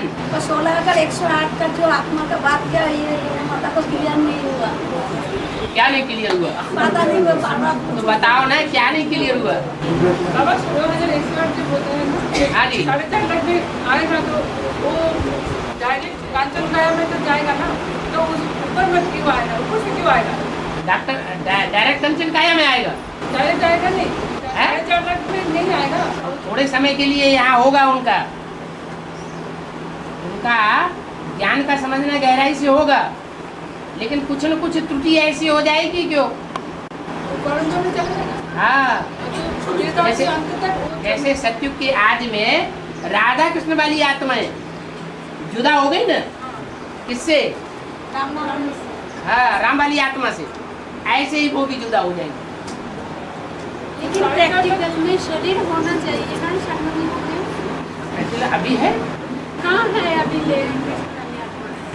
जी। तो 16,108 का जो आत्मा का बात क्या है, ये माता को क्लियर नहीं हुआ। क्या नहीं क्लियर हुआ? पता नहीं हुआ बाबा। तो बताओ ना क्या नहीं क्लियर हुआ? बाबा 16,108 जो बोलते हैं ना, हाँ जी। 4.5 लाख में आएगा तो वो डायरेक्ट कांचन काया में तो जाएगा ना, तो उस ऊपर में क्यों आएगा? ऊपर से क्यों आएगा? डॉक्टर डायरेक्ट कंचन काया में आएगा? डायरेक्ट आएगा नहीं, है? 4.5 लाख में नहीं आएगा। थोड़े समय के लिए यहाँ होगा उनका ज्ञान का समझना गहराई से होगा, लेकिन कुछ न कुछ त्रुटि ऐसी हो जाएगी क्यों। हाँ, जैसे सत्युग के आदि में राधा कृष्ण वाली आत्माएं जुदा हो गई ना, किससे? हाँ, राम वाली आत्मा से। ऐसे ही वो भी जुदा हो जाएंगे। लेकिन प्रैक्टिकल में शरीर होना चाहिए ना, शामिल होने अभी है कहाँ है? अभी ले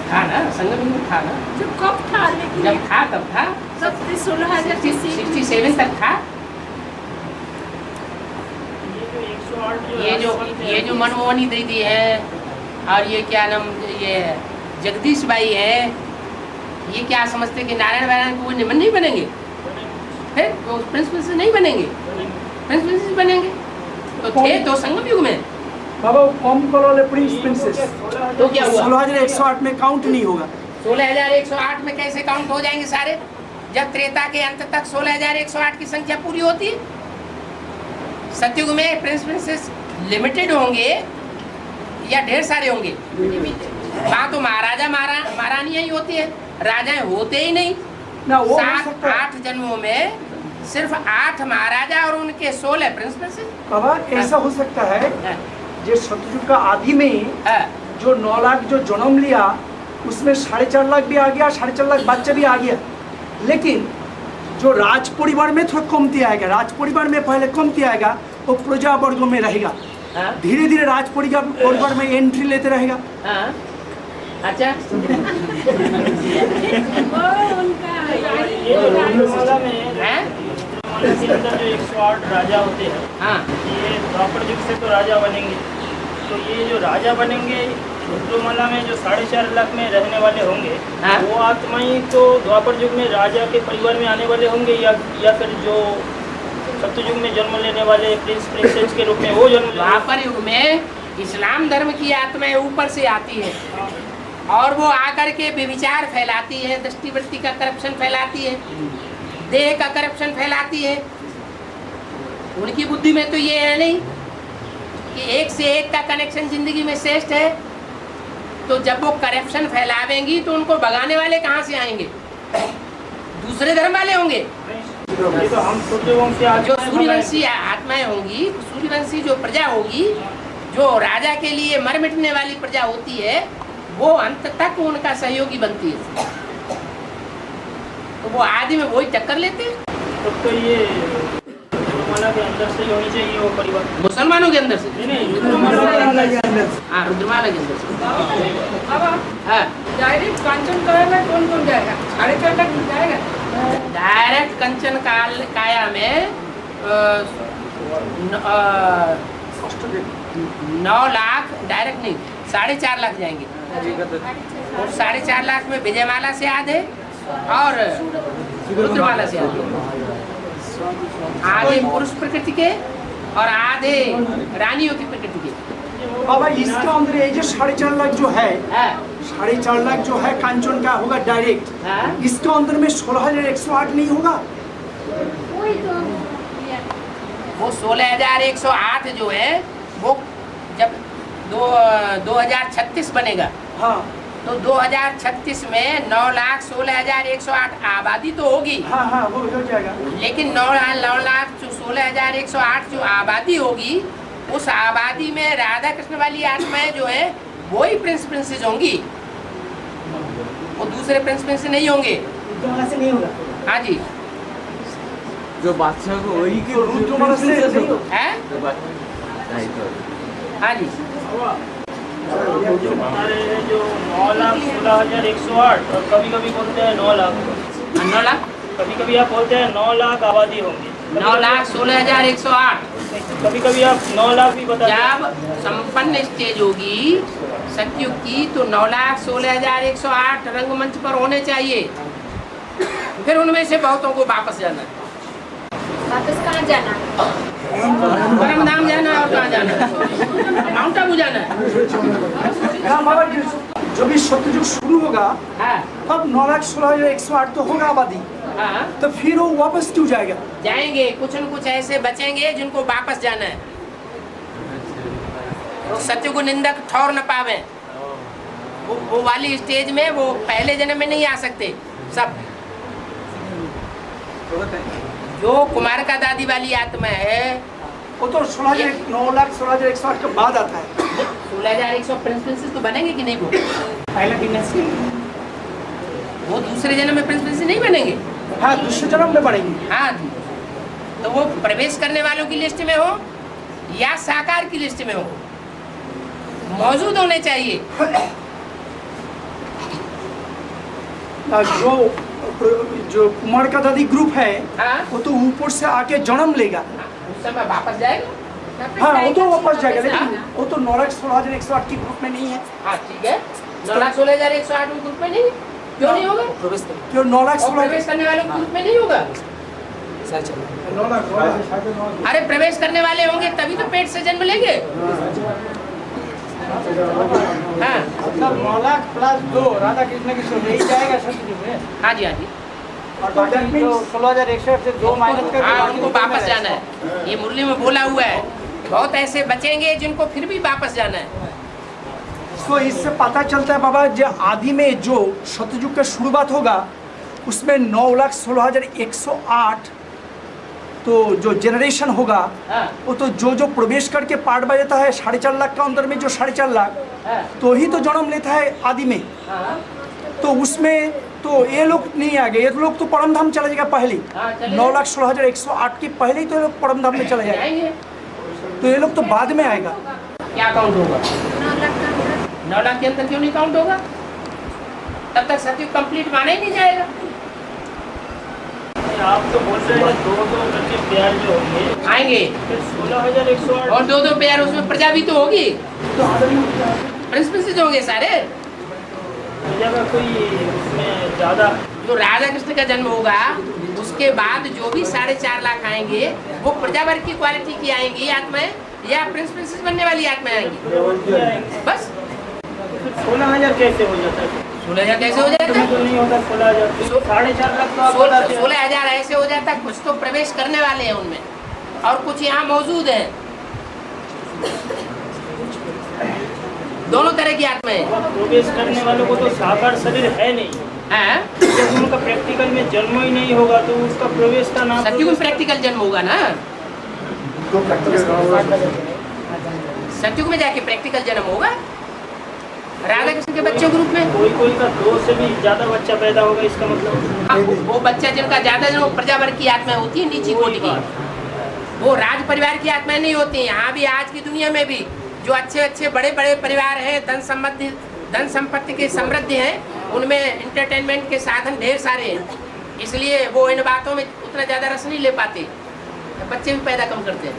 था ना, संगम में था ना, जब कब था, लेकिन जब था तब था, 16,067 तक था। ये जो मनमोहनी दीदी है और ये क्या नाम, ये जगदीश भाई है, ये क्या समझते कि नारायण वारायण को वो नहीं बनेंगे? फिर वो प्रिंस प्रिंसेस नहीं बनेंगे, प्रिंस प्रिंसेस बनेंगे। तो थे तो संगम युग में बाबा, वो कम करो वाले प्रिंस प्रिंसेस तो क्या हुआ? 16,108 में काउंट नहीं होगा। 16,108 में कैसे काउंट हो जाएंगे सारे, जब त्रेता के अंत तक 16,108 की संख्या पूरी होती है। सतयुग में प्रिंस प्रिंसेस लिमिटेड होंगे या ढेर सारे होंगे? वहाँ तो महाराजा महारानियां ही होती है, राजाएं होते ही नहीं ना। वो 7-8 जन्मों में सिर्फ 8 महाराजा और उनके 16 प्रिंस प्रिंसेस। बाबा, ऐसा हो सकता है जो सतयुग का आदि में जो 9 लाख जो जन्म लिया, उसमें 4.5 लाख भी आ गया, 4.5 लाख बच्चा भी आ गया, लेकिन जो राज परिवार में थोड़ा कमती आएगा, राज परिवार में पहले कमती आएगा, वो प्रजा वर्गों में रहेगा, धीरे धीरे राज परिवार में एंट्री लेते रहेगा। अच्छा, के अंदर जो 108 राजा होते हैं, हाँ, ये द्वापर युग से तो राजा बनेंगे, तो ये जो राजा बनेंगे रुद्रमाला में जो 4.5 लाख में रहने वाले होंगे, हाँ? वो आत्माएं तो द्वापर युग में राजा के परिवार में आने वाले होंगे, या फिर जो सत्ययुग में जन्म लेने वाले प्रिंस प्रिंसेस के रूप में वो जन्म। द्वापर युग में इस्लाम धर्म की आत्माएं ऊपर से आती है और वो आकर के व्यभिचार फैलाती है, दृष्टिवृत्ति का करप्शन फैलाती है, देह का करप्शन फैलाती है। उनकी बुद्धि में तो ये है नहीं कि एक से एक का कनेक्शन जिंदगी में श्रेष्ठ है, तो जब वो करप्शन फैलावेंगी तो उनको भगाने वाले कहाँ से आएंगे? दूसरे धर्म वाले होंगे। तो हम सूर्यवंशी जो सूर्यवंशी आत्माएं होंगी, सूर्यवंशी जो प्रजा होगी, जो राजा के लिए मर मिटने वाली प्रजा होती है, वो अंत तक उनका सहयोगी बनती है, तो वो आदि में वही टक्कर लेते हैं। तब तो ये रुद्रमाला के अंदर से ही होनी चाहिए वो परिवार, मुसलमानों के अंदर से नहीं रुद्रमाला के अंदर से। हाँ, रुद्रमाला के अंदर से। हाँ, डायरेक्ट कांचन काया में कौन कौन जाएगा? 4.5 लाख जाएगा। डायरेक्ट कंचन काया में 9 लाख डायरेक्ट नहीं, 4.5 लाख जाएंगे। और 4.5 लाख में विजयमाला से आधे और रुद्रमाला से आधे पुरुष प्रकृति के और आधे रानियों की प्रकृति के। बाबा, इसका अंदर ये जो 4.5 लाख जो है, 4.5 लाख जो है कांचन का होगा डायरेक्ट, इसके अंदर में 16,108 नहीं होगा। वो 16,108 जो है वो जब 2036 बनेगा, हाँ, तो 2036 में 9,16,108 आबादी तो होगी। हाँ हाँ, वो हो जाएगा। लेकिन 9,16,108 जो आबादी होगी, उस आबादी में राधा कृष्ण वाली आत्माएं जो है वही प्रिंस प्रिंसेस होंगी, वो दूसरे प्रिंस प्रिंसेस नहीं होंगे। से नहीं होगा। हाँ जी, जो बादशाह को वही के है। हाँ जी, जो बता रहे हैं जो 9,16,108 और कभी कभी बोलते हैं 9 लाख, 9 लाख, कभी कभी आप बोलते हैं 9 लाख आबादी होंगी। 9,16,108 कभी कभी आप 9 लाख भी बताते हैं। जब संपन्न स्टेज होगी सतयुग की तो 9,16,108 रंगमंच पर होने चाहिए। फिर उनमें से बहुतों को वापस जाना है। वापस कहाँ जाना है? परम धाम जाना है और कहाँ जाना है? माउंट आबू जाना है। हाँ बाबा जी, जब भी सत्ययुग शुरू होगा हाँ तब 9,16,108 तो होगा आबादी, हाँ तो फिर वो वापस क्यों जाएगा? जाएंगे, कुछ न कुछ ऐसे बचेंगे जिनको वापस जाना है। तो सत्युग निंदक ठौर न पावे, वो वाली स्टेज में वो पहले जन्म में नहीं आ सकते सब। जो कुमार का दादी वाली आत्मा है वो तो 9,16,108 के बाद आता है। 16,100 प्रिंस तो बनेंगे कि नहीं? वो पहला डिनेस्टी, वो दूसरे जन्म में प्रिंस नहीं बनेंगे। हाँ, दूसरे जन्म में बढ़ेंगे। हाँ, तो वो प्रवेश करने वालों की लिस्ट में हो या साकार की लिस्ट में हो, मौजूद होने चाहिए। जो कुमार का दादी ग्रुप है हाँ? वो तो ऊपर से आके जन्म लेगा। उस समय वापस जाएगा। हाँ, वो तो वापस जाएगा, लेकिन वो तो 9,16,108 की ग्रुप में नहीं है। हाँ ठीक है, 9,16,108 ग्रुप में नहीं, क्यों नहीं होगा? क्यों 9,16,000? प्रवेश करने वालों के ग्रुप में नहीं होगा। अरे प्रवेश करने वाले होंगे तभी तो पेट से जन्म लेंगे। हाँ मतलब 9 लाख प्लस 2 राधा कृष्ण की सोच यही जाएगा सतयुग में। हाँ जी, हाँ जी। और बाकी जो 16,108 से 2 माइनस कर, हाँ, उनको वापस जाना है। ये मुरली में बोला हुआ है, बहुत ऐसे बचेंगे जिनको फिर भी वापस जाना है। तो इससे पता चलता है बाबा, जो आदि में जो सतयुग का शुरुआत होगा उसमें 9,16,108 तो जो जनरेशन होगा हाँ, वो तो जो प्रवेश करके पार्ट बजाता है 4.5 लाख का अंदर में, जो 4.5 लाख हाँ, तो ही तो जन्म लेता है आदि में। हाँ, तो उसमें तो ये लोग नहीं आ गए, ये लोग तो परम धाम चला जाएगा पहले। हाँ, चले 9,16,108 के पहले ही तो ये लोग परम धाम में चला जाएगा, जाएंगे। तो ये लोग तो बाद में आएगा। क्या काउंट होगा? 9 लाख का अंदर 9 लाख के अंदर क्यों नहीं काउंट होगा? तब तक सतयुग कंप्लीट माना ही नहीं जाएगा। आप तो बोल रहे हैं 2-2 करके पेयर जो होंगे आएंगे फिर 16,108 और 2-2 पेयर, उसमें प्रजा भी तो होगी, प्रिंस होंगे सारे। का कोई उसमें ज़्यादा जो राधा कृष्ण का जन्म होगा उसके बाद जो भी 4.5 लाख आएंगे वो प्रजा वर्ग की क्वालिटी की आएंगी आत्माएं या प्रिंसेस बनने वाली आत्माएं आएंगी। बस 16,000 कैसे हो जाता है? 16,000 कैसे हो जाता तुम्हें तो है? नहीं होता 16,000, 4.5 लाख तो आप बताते हैं। 16,000 ऐसे हो जाता है, कुछ तो प्रवेश करने वाले हैं उनमें और कुछ यहाँ मौजूद हैं। दोनों तरह की आत्माएं प्रवेश करने वालों को तो साकार शरीर है नहीं, हैं। जब उनका प्रैक्टिकल में जन्म ही नहीं होगा तो उसका प्रवेश का नाम सतयुग में प्रैक्टिकल जन्म होगा ना, सतयुग में जाके प्रैक्टिकल जन्म होगा राधा कृष्ण के बच्चों ग्रुप में। कोई का 2 से भी ज्यादा बच्चा पैदा होगा, इसका मतलब हाँ, वो बच्चा जिनका ज्यादा जन्म प्रजा वर्ग की आत्माएं होती है, नीची कोटि की, वो राज परिवार की आत्माएं नहीं होती। यहाँ भी आज की दुनिया में भी जो अच्छे बड़े परिवार हैं, धन संपत्ति के समृद्ध हैं, उनमें एंटरटेनमेंट के साधन ढेर सारे हैं, इसलिए वो इन बातों में उतना ज्यादा रस नहीं ले पाते, बच्चे भी पैदा कम करते हैं।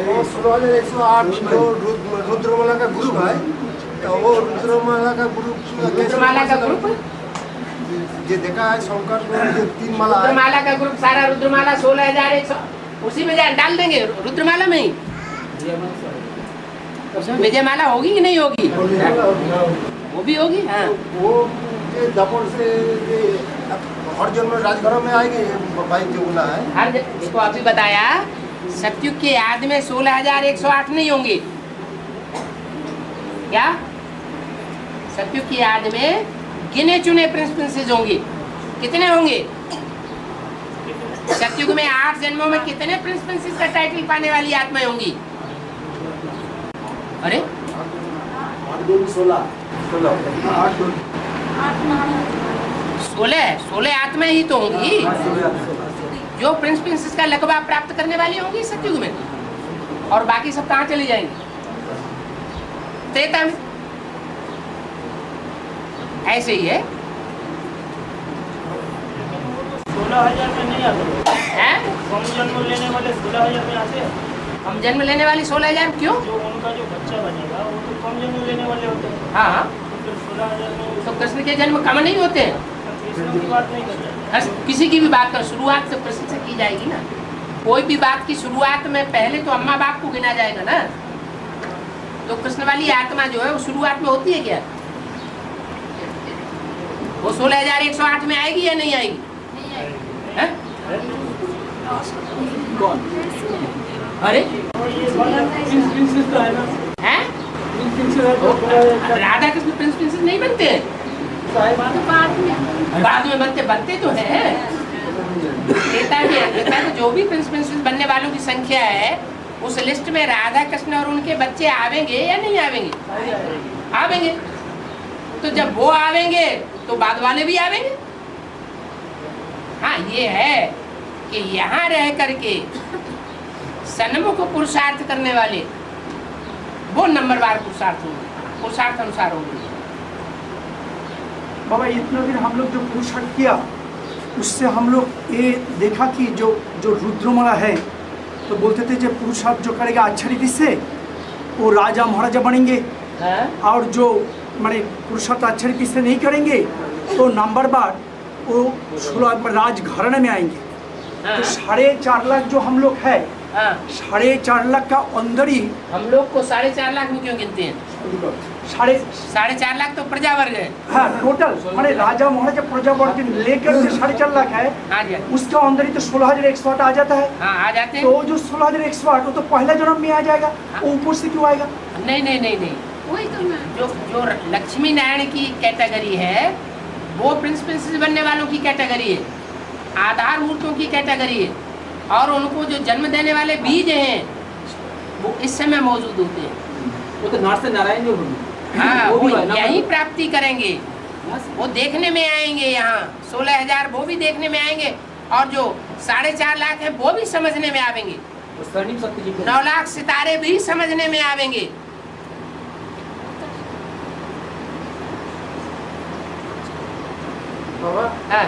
वो 16,108 जो रुद्रमाला का ग्रुप है, तो वो रुद्रमाला का ग्रुप रुद्रमाला का ग्रुप, ये देखा है शंकर को, ये 3 माला है। रुद्रमाला का ग्रुप सारा, रुद्रमाला 16,100 उसी में डाल देंगे, रुद्रमाला में ही। उसमें विजयमाला होगी कि नहीं होगी? वो भी होगी। हाँ, वो ये दपोर से ये हर जन्म राजघरों में आएंगे, भाई जो बोला है। हर इसको अभी बताया, सतयुग के आदि में 16,108 नहीं होंगे क्या? सतयुग की आदि में गिने चुने प्रिंसेस होंगे। कितने होंगे? सतयुग में 8 जन्मों में कितने प्रिंसेस का टाइटल पाने वाली आत्माएं होंगी? अरे 16 आत्माएं ही तो होंगी जो प्रिंसेस का लकबा प्राप्त करने वाली होंगी सतयुग में, और बाकी सब कहाँ चले जाएंगे? त्रेता में। ऐसे ही है। 16,000 में नहीं आते हैं? कम जन्म लेने वाले 16,000 में आते हैं। हम जन्म लेने वाली 16,000 क्यों? जो उनका जो बच्चा बनेगा वो तो कम जन्म लेने वाले होते हैं, हाँ, तो फिर 16,000 में तो कृष्ण के जन्म कम नहीं होते हैं। कृष्ण की बात नहीं कर रहे हैं। किसी की भी बात कर, शुरुआत से कृष्ण से की जाएगी ना। कोई भी बात की शुरुआत में पहले तो अम्मा बाप को गिना जाएगा ना। तो कृष्ण वाली आत्मा जो है वो शुरुआत में होती है क्या? वो 16,108 में आएगी या नहीं आएगी? हैं? कौन? अरे प्रिंसेस तो है ना, हैं? प्रिंसेस है तो राधा कृष्ण प्रिंस प्रिंसेस नहीं बनते हैं, बाद में बनते तो हैं। कहता है जो भी प्रिंस प्रिंसेस बनने वालों की संख्या है उस लिस्ट में राधा कृष्ण और उनके बच्चे आवेंगे या नहीं आवेंगे? आवेंगे। तो जब वो आवेंगे तो बाद वाले भी आवेंगे। हाँ, ये है कि यहाँ रह करके सन्मुख पुरुषार्थ करने वाले वो नंबरवार पुरुषार्थ होंगे, पुरुषार्थ अनुसार होंगे। बाबा इतना दिन हम लोग जो पुरुषार्थ किया उससे हम लोग ये देखा कि जो रुद्रमाला है तो बोलते थे जब पुरुषार्थ जो करेगा अच्छा रीति से वो राजा महाराजा बनेंगे, और जो माने पुरुषार्थ अच्छा रीति से नहीं करेंगे तो नंबर बार वो राजघराने में आएंगे। तो 4.5 लाख जो हम लोग है, 4.5 लाख का अंदर ही हम लोग को 4.5 लाख में क्यों गिनते हैं? 4.5 लाख तो प्रजा वर्ग है। हाँ, टोटल माने राजा महाराजा प्रजा वर्ग लेकर जो 4.5 लाख है हाँ जी, उसका अंदर ही तो 16,108 आ जाता है। हाँ आ जाते हैं। तो जो 16,108 वो तो पहला जन्म में आ जाएगा, वो ऊपर से क्यों आएगा? नहीं, वही तो ना। जो लक्ष्मी नारायण की कैटेगरी है वो प्रिंस प्रिंसेस बनने वालों की कैटेगरी है, आधार मूर्तों की कैटेगरी है, और उनको जो जन्म देने वाले बीज हैं वो इस समय मौजूद होते हैं। वो तो नार से नारायण जो होंगे। हाँ, वो वो भी है ना, यही प्राप्ति करेंगे, वो देखने में आएंगे। यहाँ 16,000 वो भी देखने में आएंगे, और जो 4.5 लाख है वो भी समझने में आवेंगे। वो स्वर्णिम शक्ति जी 9 लाख सितारे भी समझने में आवेंगे। बाबा हाँ।